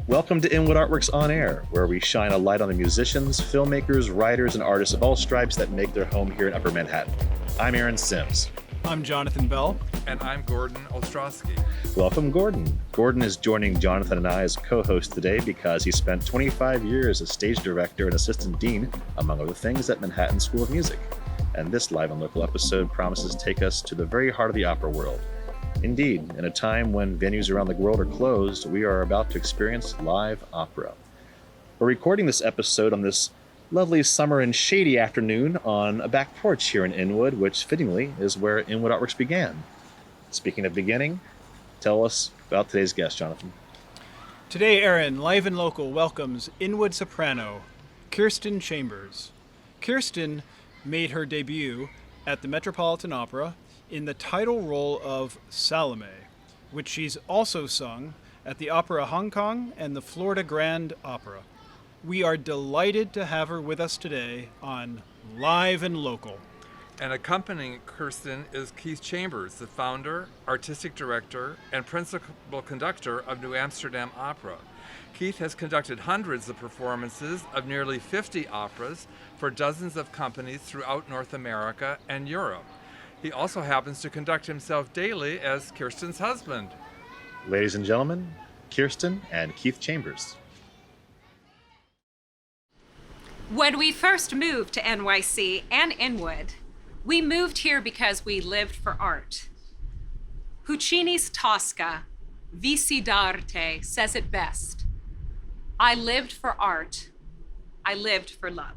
Welcome to Inwood Artworks On Air, where we shine a light on the musicians, filmmakers, writers, and artists of all stripes that make their home here in Upper Manhattan. I'm Aaron Sims. I'm Jonathan Bell. And I'm Gordon Ostrowski. Welcome, Gordon. Gordon is joining Jonathan and I as co-host today because he spent 25 years as stage director and assistant dean, among other things, at Manhattan School of Music. And this live and local episode promises to take us to the very heart of the opera world. Indeed, in a time when venues around the world are closed, we are about to experience live opera. We're recording this episode on this lovely summer and shady afternoon on a back porch here in Inwood, which fittingly is where Inwood Artworks began. Speaking of beginning, tell us about today's guest, Jonathan. Today, Aaron, live and local, welcomes Inwood soprano, Kirsten Chambers. Kirsten made her debut at the Metropolitan Opera in the title role of Salome, which she's also sung at the Opera Hong Kong and the Florida Grand Opera. We are delighted to have her with us today on Live and Local. And accompanying Kirsten is Keith Chambers, the founder, artistic director, and principal conductor of New Amsterdam Opera. Keith has conducted hundreds of performances of nearly 50 operas for dozens of companies throughout North America and Europe. He also happens to conduct himself daily as Kirsten's husband. Ladies and gentlemen, Kirsten and Keith Chambers. When we first moved to NYC and Inwood, we moved here because we lived for art. Puccini's Tosca, Vici d'arte, says it best. I lived for art. I lived for love.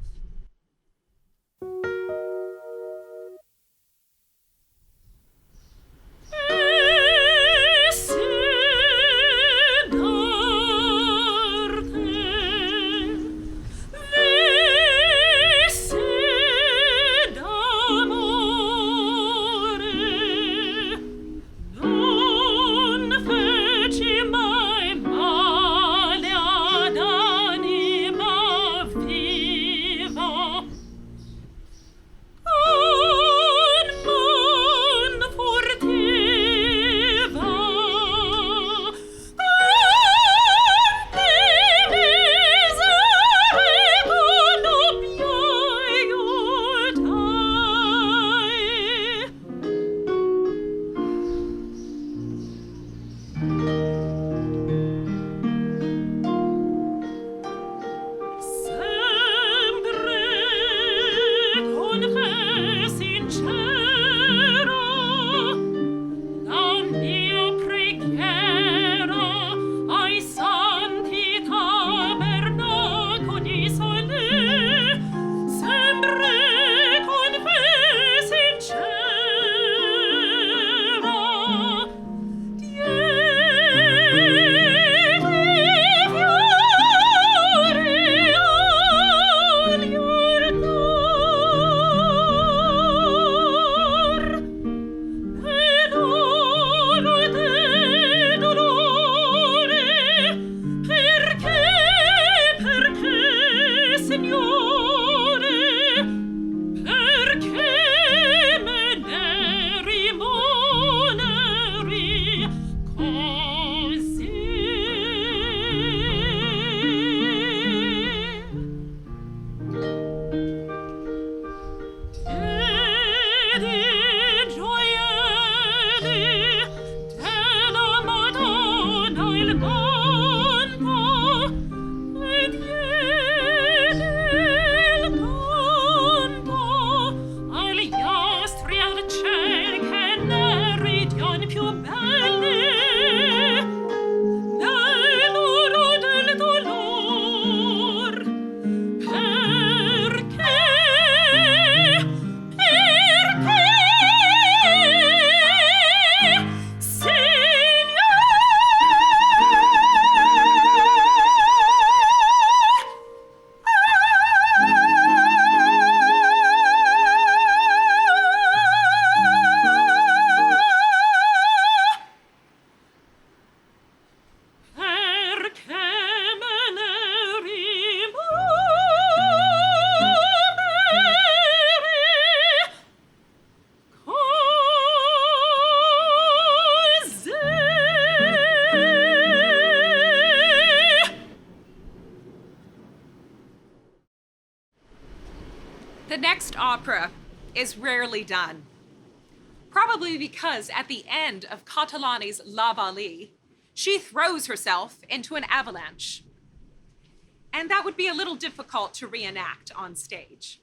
The next opera is rarely done, probably because at the end of Catalani's La Vallée, she throws herself into an avalanche. And that would be a little difficult to reenact on stage.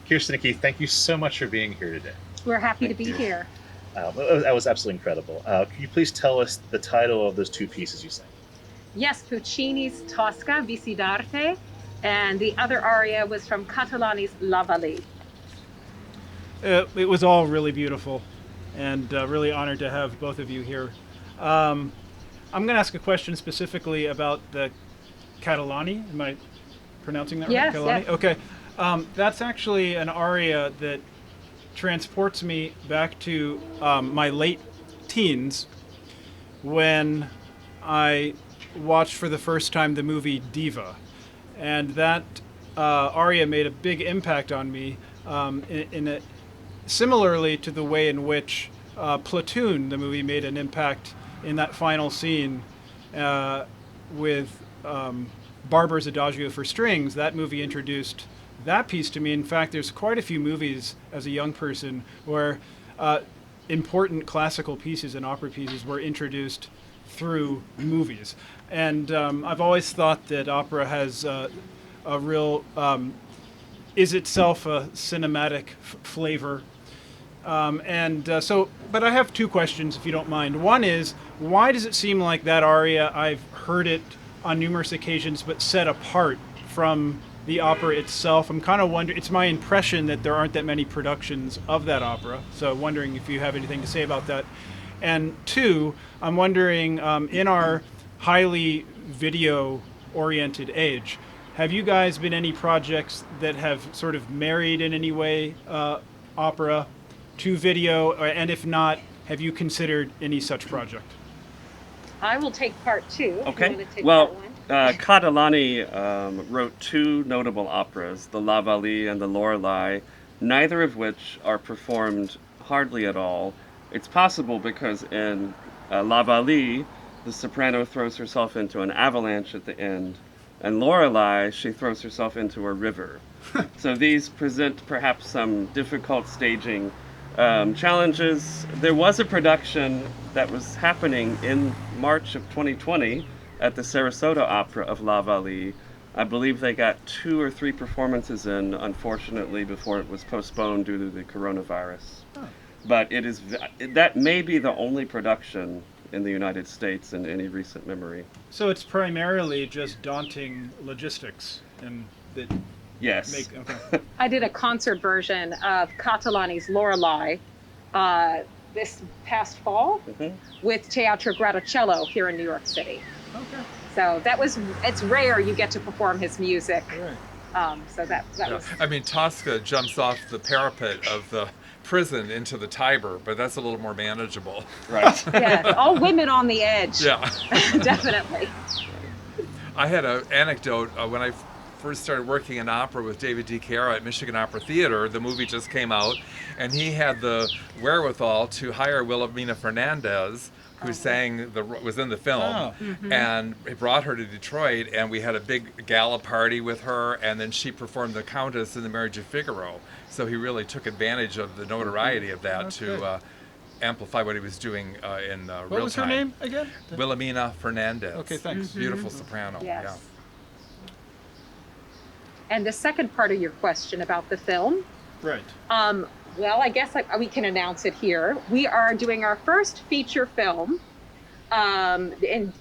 Kirsten and Keith, thank you so much for being here today. We're happy to be here. That was absolutely incredible. Can you please tell us the title of those two pieces you sang? Yes, Puccini's Tosca, Vici d'arte, and the other aria was from Catalani's La Vallée. It was all really beautiful, and really honored to have both of you here. I'm going to ask a question specifically about the Catalani. Am I pronouncing that yes, right? Catalani? Yes. Okay. That's actually an aria that transports me back to my late teens when I watched for the first time the movie Diva. And that aria made a big impact on me similarly to the way in which Platoon, the movie, made an impact in that final scene with Barber's Adagio for strings. That movie introduced that piece to me. In fact, there's quite a few movies as a young person where important classical pieces and opera pieces were introduced through movies. And I've always thought that opera has a real, is itself a cinematic flavor. But I have two questions, if you don't mind. One is, why does it seem like that aria, I've heard it on numerous occasions, but set apart from the opera itself? I'm kind of wondering, it's my impression that there aren't that many productions of that opera, so wondering if you have anything to say about that. And two, I'm wondering, in our highly video-oriented age, have you guys been any projects that have sort of married in any way opera to video, and if not, have you considered any such project? I will take part two. Okay. You want to take Well, part one? Catalani wrote two notable operas, the La Vallee and the Lorelei, neither of which are performed hardly at all. It's possible because in La Vallee, the soprano throws herself into an avalanche at the end, and Lorelei, she throws herself into a river. So these present perhaps some difficult staging challenges. There was a production that was happening in March of 2020 at the Sarasota Opera of La Vallee. I believe they got 2 or 3 performances in, unfortunately, before it was postponed due to the coronavirus. Oh. But that may be the only production in the United States in any recent memory. So it's primarily just daunting logistics and that. Yes. Okay. I did a concert version of Catalani's Lorelei this past fall with Teatro Graticello here in New York City. Okay. So it's rare you get to perform his music. Right. So that was... I mean, Tosca jumps off the parapet of the prison into the Tiber, but that's a little more manageable. Right. Yeah, all women on the edge. Yeah. Definitely. I had an anecdote when I first started working in opera with David D. Chiara at Michigan Opera Theater. The movie just came out, and he had the wherewithal to hire Wilhelmina Fernandez, who was in the film, and he brought her to Detroit, and we had a big gala party with her, and then she performed the Countess in The Marriage of Figaro. So he really took advantage of the notoriety of that to amplify what he was doing in real time. What was her name again? Wilhelmina Fernandez. Okay, thanks. Beautiful soprano. Yes. Yeah. And the second part of your question about the film. Right. Well, I guess we can announce it here. We are doing our first feature film in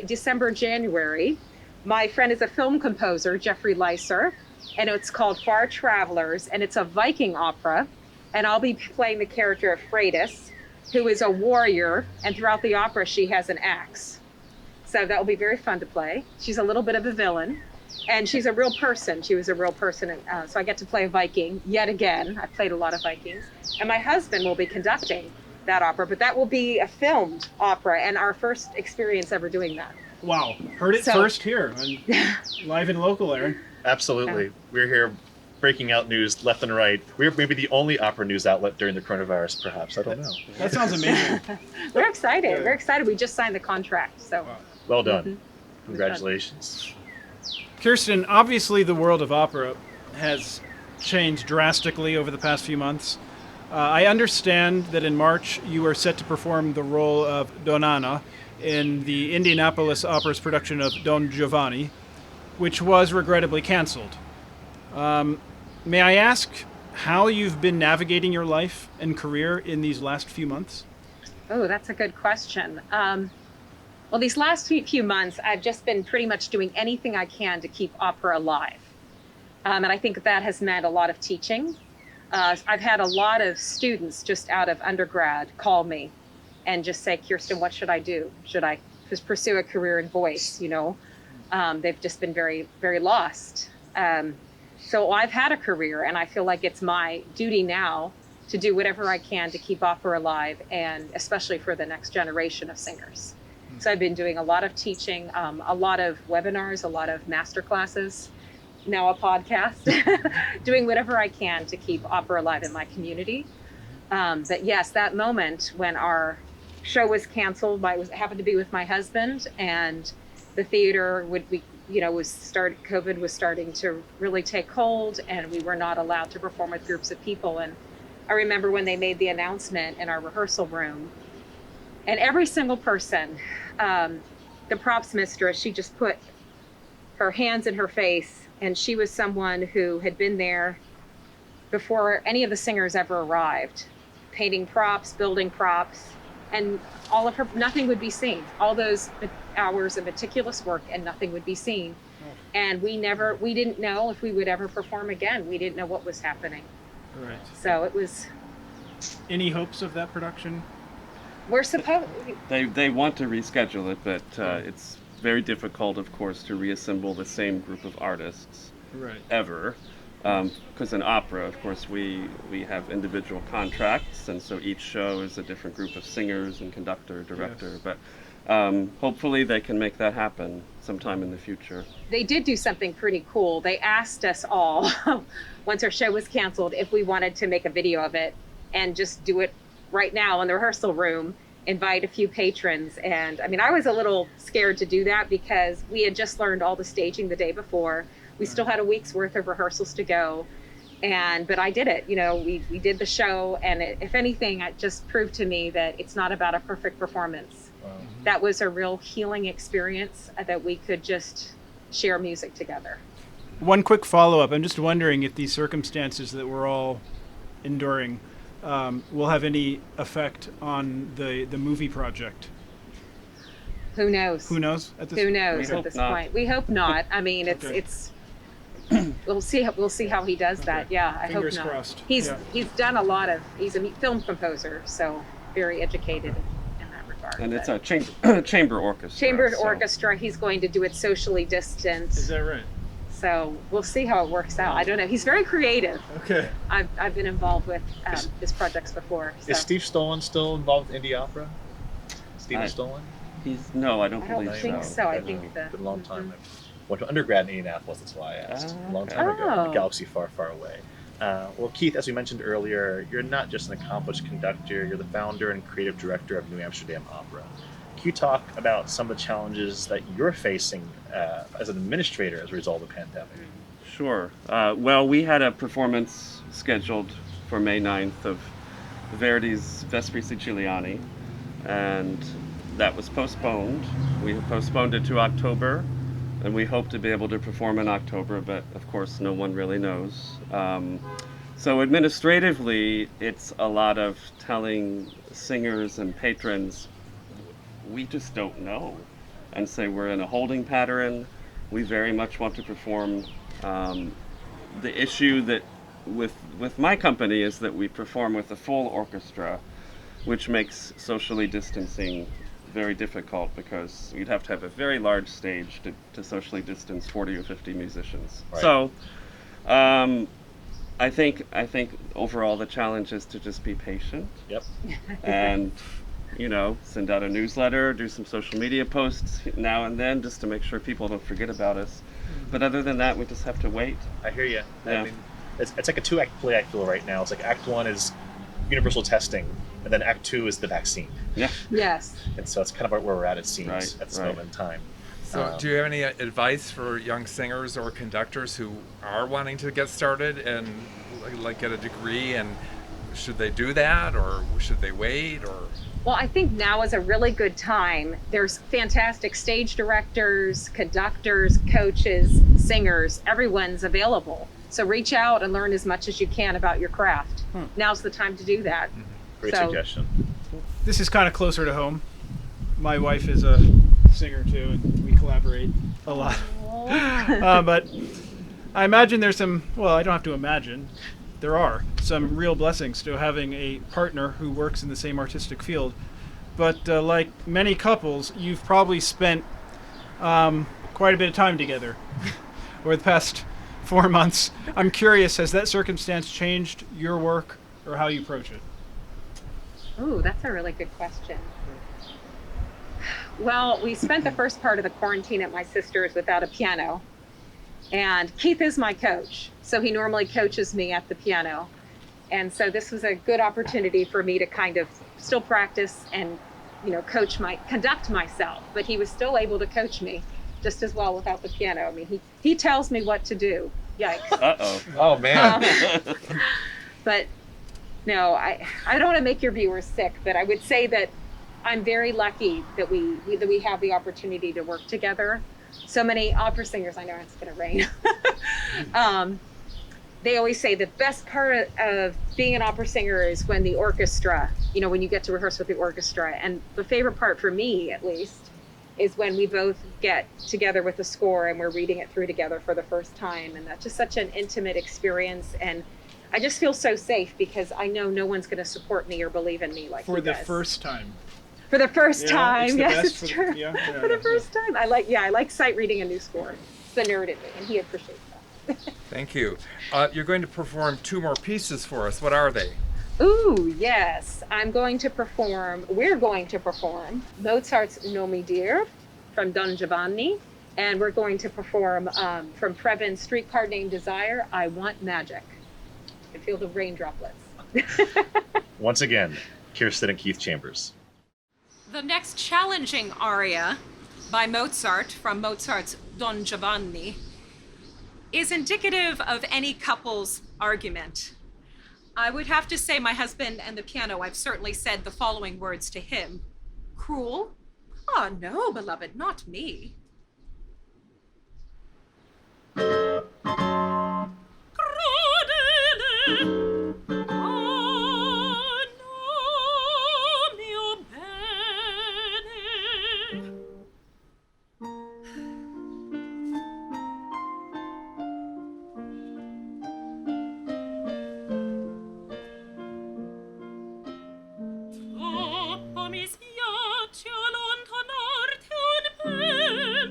December, January. My friend is a film composer, Jeffrey Leiser, and it's called Far Travelers, and it's a Viking opera. And I'll be playing the character of Freydis, who is a warrior, and throughout the opera, she has an axe. So that will be very fun to play. She's a little bit of a villain. And she's a real person. She was a real person. So I get to play a Viking yet again. I've played a lot of Vikings. And my husband will be conducting that opera, but that will be a filmed opera and our first experience ever doing that. Wow. Heard it first here on Live and Local, Aaron. Absolutely. We're here breaking out news left and right. We're maybe the only opera news outlet during the coronavirus, perhaps. I don't know. That sounds amazing. We're excited. We're excited. We just signed the contract. So well done. Congratulations. Kirsten, obviously the world of opera has changed drastically over the past few months. I understand that in March you were set to perform the role of Donn'Anna in the Indianapolis Opera's production of Don Giovanni, which was regrettably canceled. May I ask how you've been navigating your life and career in these last few months? Oh, that's a good question. Well, these last few months, I've just been pretty much doing anything I can to keep opera alive. And I think that has meant a lot of teaching. I've had a lot of students just out of undergrad call me and just say, Kirsten, what should I do? Should I just pursue a career in voice? You know, they've just been very, very lost. So I've had a career, and I feel like it's my duty now to do whatever I can to keep opera alive, and especially for the next generation of singers. So I've been doing a lot of teaching, a lot of webinars, a lot of master classes, now a podcast, doing whatever I can to keep opera alive in my community. But yes, that moment when our show was canceled, happened to be with my husband, and the theater COVID was starting to really take hold, and we were not allowed to perform with groups of people. And I remember when they made the announcement in our rehearsal room, and every single person, the props mistress, she just put her hands in her face, and she was someone who had been there before any of the singers ever arrived, painting props, building props, and nothing would be seen. All those hours of meticulous work, and nothing would be seen. And we didn't know if we would ever perform again. We didn't know what was happening. Right. So it was. Any hopes of that production? We're supposed. They want to reschedule it, but it's very difficult, of course, to reassemble the same group of artists ever. Because in opera, of course, we have individual contracts, and so each show is a different group of singers and conductor, director. Yes. But hopefully they can make that happen sometime in the future. They did do something pretty cool. They asked us all, once our show was canceled, if we wanted to make a video of it and just do it right now in the rehearsal room, invite a few patrons. And I mean, I was a little scared to do that because we had just learned all the staging the day before. We still had a week's worth of rehearsals to go. But I did it. We did the show, and if anything, it just proved to me that it's not about a perfect performance. Wow. That was a real healing experience, that we could just share music together. One quick follow-up. I'm just wondering if these circumstances that we're all enduring will have any effect on the movie project. Who knows? Who knows at this point? We hope not. I mean, it's we'll see how he does that. Yeah, I Fingers hope not. Crossed. He's done a lot of. He's a film composer, so very educated in that regard. And it's a chamber orchestra. Chamber orchestra. He's going to do it socially distanced. Is that right? So we'll see how it works out. I don't know. He's very creative. Okay. I've been involved with his projects before. So. Is Steve Stollen still involved with indie opera? Stephen Stollen? No, I don't believe so. I don't think so. I think it's been a long time. I went to undergrad in Indianapolis, that's why I asked. A long time ago, in a galaxy far, far away. Well, Keith, as we mentioned earlier, you're not just an accomplished conductor, you're the founder and creative director of New Amsterdam Opera. Can you talk about some of the challenges that you're facing as an administrator as a result of the pandemic? Sure. Well, we had a performance scheduled for May 9th of Verdi's Vespri Siciliani, and that was postponed. We have postponed it to October, and we hope to be able to perform in October, but of course no one really knows. So administratively, it's a lot of telling singers and patrons, we just don't know, and say we're in a holding pattern. We very much want to perform. The issue that with my company is that we perform with a full orchestra, which makes socially distancing very difficult because you'd have to have a very large stage to socially distance 40 or 50 musicians. Right. So I think overall the challenge is to just be patient. Yep. And send out a newsletter, do some social media posts now and then just to make sure people don't forget about us. But other than that, we just have to wait. I hear you. Yeah. I mean, it's like a two-act play, I feel, right now. It's like Act 1 is universal testing, and then Act 2 is the vaccine. Yeah. Yes. And so it's kind of where we're at, it seems, at this moment in time. So do you have any advice for young singers or conductors who are wanting to get started and get a degree, and should they do that or should they wait? Or Well, I think now is a really good time. There's fantastic stage directors, conductors, coaches, singers, everyone's available. So reach out and learn as much as you can about your craft. Now's the time to do that. Great suggestion. This is kind of closer to home. My wife is a singer too, and we collaborate a lot. But I imagine there's some, well, I don't have to imagine, there are some real blessings to having a partner who works in the same artistic field. But like many couples, you've probably spent quite a bit of time together over the past 4 months. I'm curious, has that circumstance changed your work or how you approach it? Ooh, that's a really good question. Well, we spent the first part of the quarantine at my sister's without a piano. And Keith is my coach, so he normally coaches me at the piano. And so this was a good opportunity for me to kind of still practice and, conduct myself. But he was still able to coach me. just as well without the piano. I mean, he tells me what to do. Yikes. Uh-oh. Oh, man. But no, I don't want to make your viewers sick, but I would say that I'm very lucky that we have the opportunity to work together. So many opera singers, I know it's going to rain. They always say the best part of being an opera singer is when the orchestra, when you get to rehearse with the orchestra. And the favorite part for me, at least, is when we both get together with the score and we're reading it through together for the first time. And that's just such an intimate experience. And I just feel so safe because I know no one's going to support me or believe in me like For he the does. first time. For the first time, yes, it's it's true. Yeah, For the first time, I like sight reading a new score. It's the nerd in me, and he appreciates that. Thank you. You're going to perform 2 more pieces for us. What are they? Ooh, yes. We're going to perform Mozart's Non mi dir from Don Giovanni, and we're going to perform from Previn's Streetcar Named Desire, I Want Magic. I feel the rain droplets. Once again, Kirsten and Keith Chambers. The next challenging aria by Mozart from Mozart's Don Giovanni is indicative of any couple's argument. I would have to say my husband and the piano, I've certainly said the following words to him. Cruel? Ah, no, beloved, not me. Mi spiace allontanarti un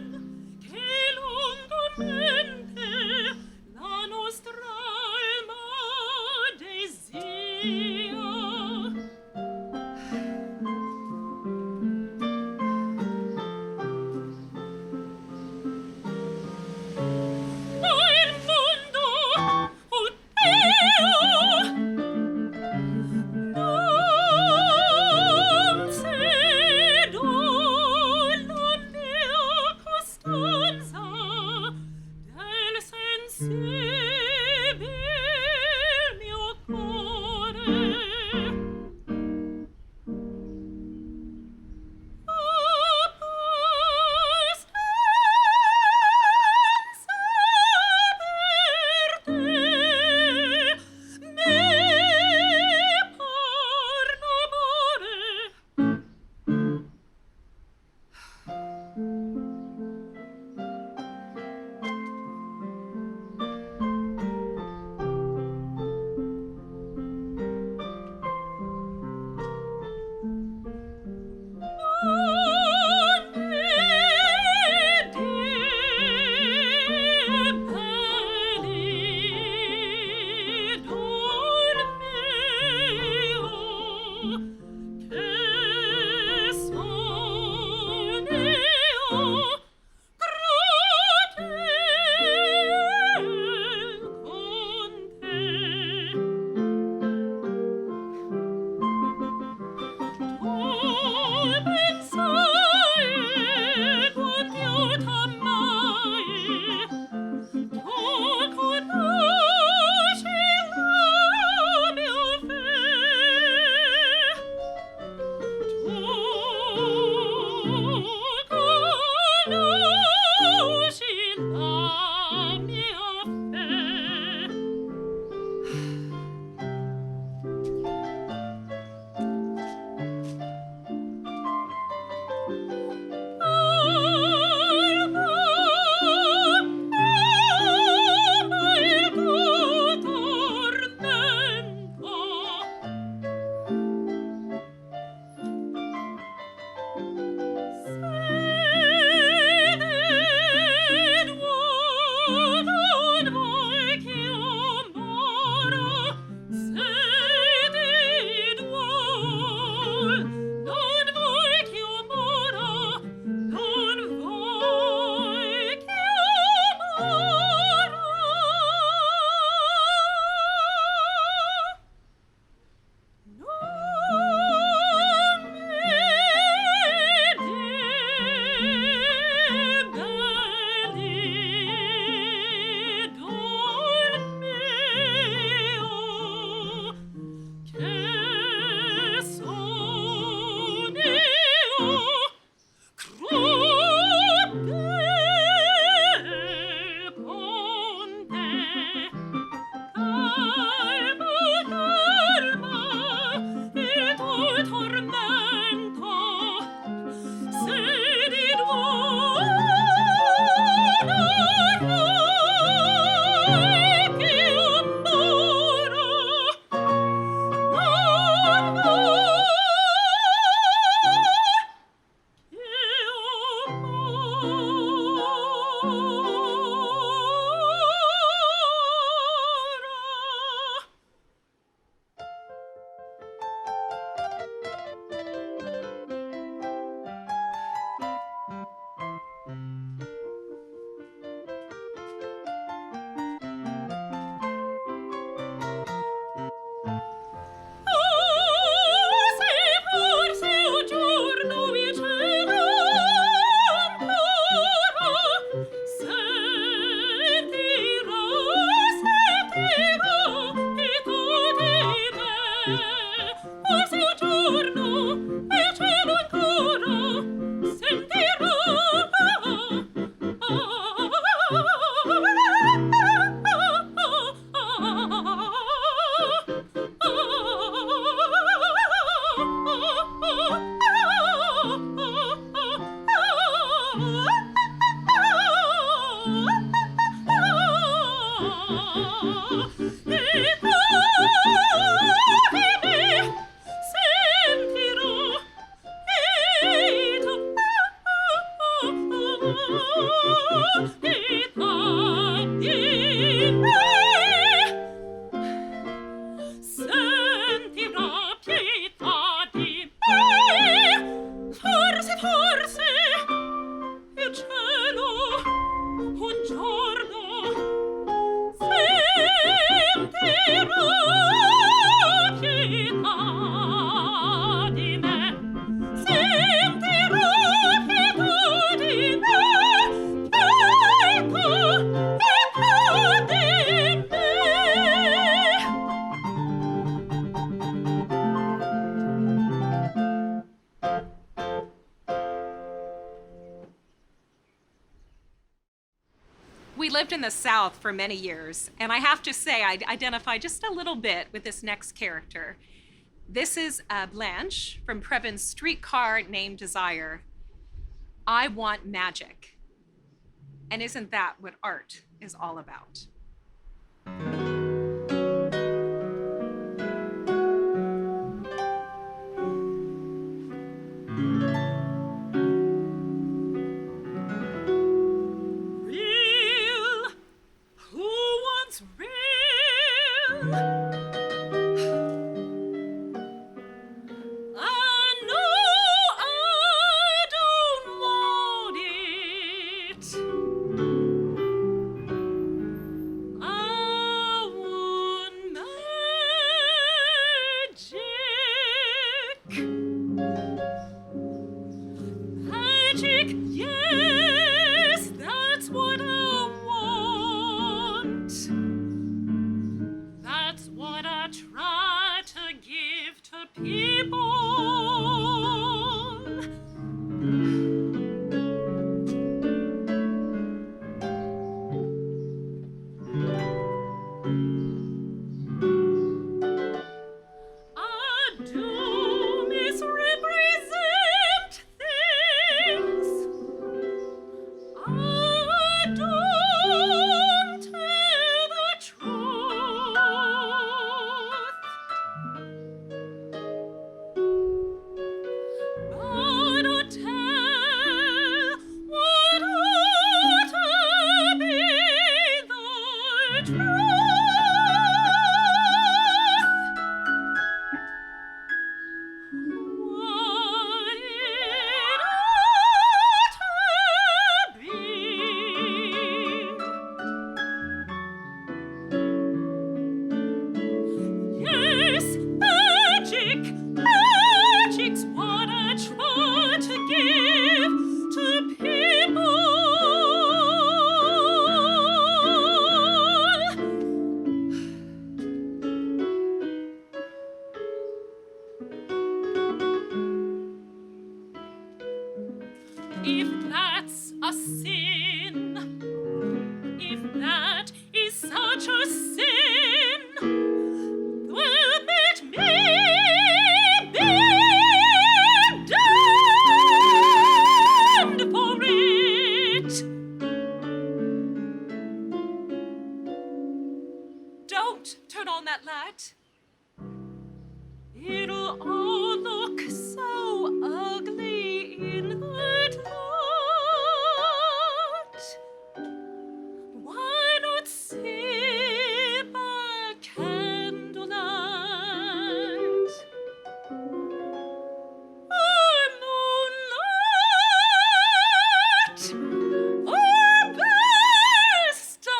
We lived in the South for many years, and I have to say I identify just a little bit with this next character. This is Blanche from Previn's Streetcar Named Desire. I want magic. And isn't that what art is all about? If that's a sin, if that is such a sin, well, let me be damned for it. Don't turn on that light. It'll all look so ugly in the light. Why not sit by candlelight or moonlight or by starlight?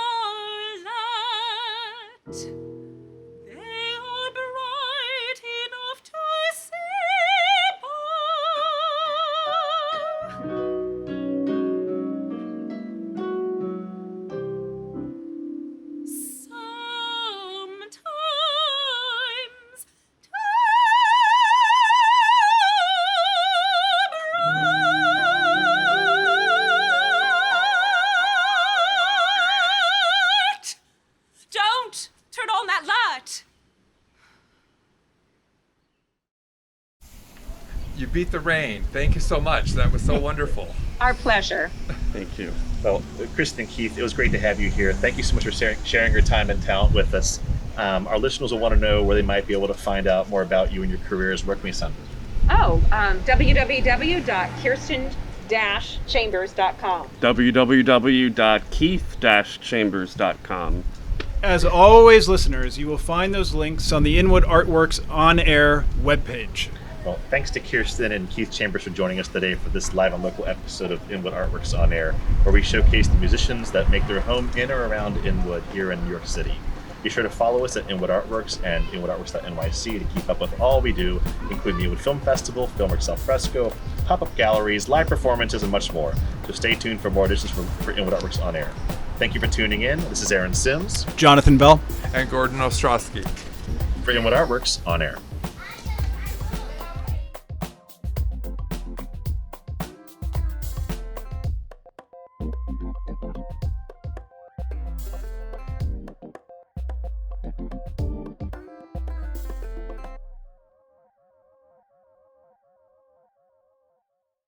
They are bright enough to see by. Sometimes bright. Don't turn on that light. You beat the rain. Thank you so much. That was so wonderful. Our pleasure. Thank you. Well, Kirsten and Keith, it was great to have you here. Thank you so much for sharing your time and talent with us. Our listeners will want to know where they might be able to find out more about you and your careers. Where can we send them? Oh, www.kirsten keith-chambers.com. www.keith-chambers.com. As always, listeners, you will find those links on the Inwood Artworks On Air webpage. Well, thanks to Kirsten and Keith Chambers for joining us today for this live and local episode of Inwood Artworks On Air, where we showcase the musicians that make their home in or around Inwood here in New York City. Be sure to follow us at Inwood Artworks and inwoodartworks.nyc to keep up with all we do, including the Inwood Film Festival, Filmmakers Al Fresco, pop-up galleries, live performances, and much more. So stay tuned for more editions for Inwood Artworks On Air. Thank you for tuning in. This is Aaron Sims. Jonathan Bell. And Gordon Ostrowski. For Inwood Artworks On Air.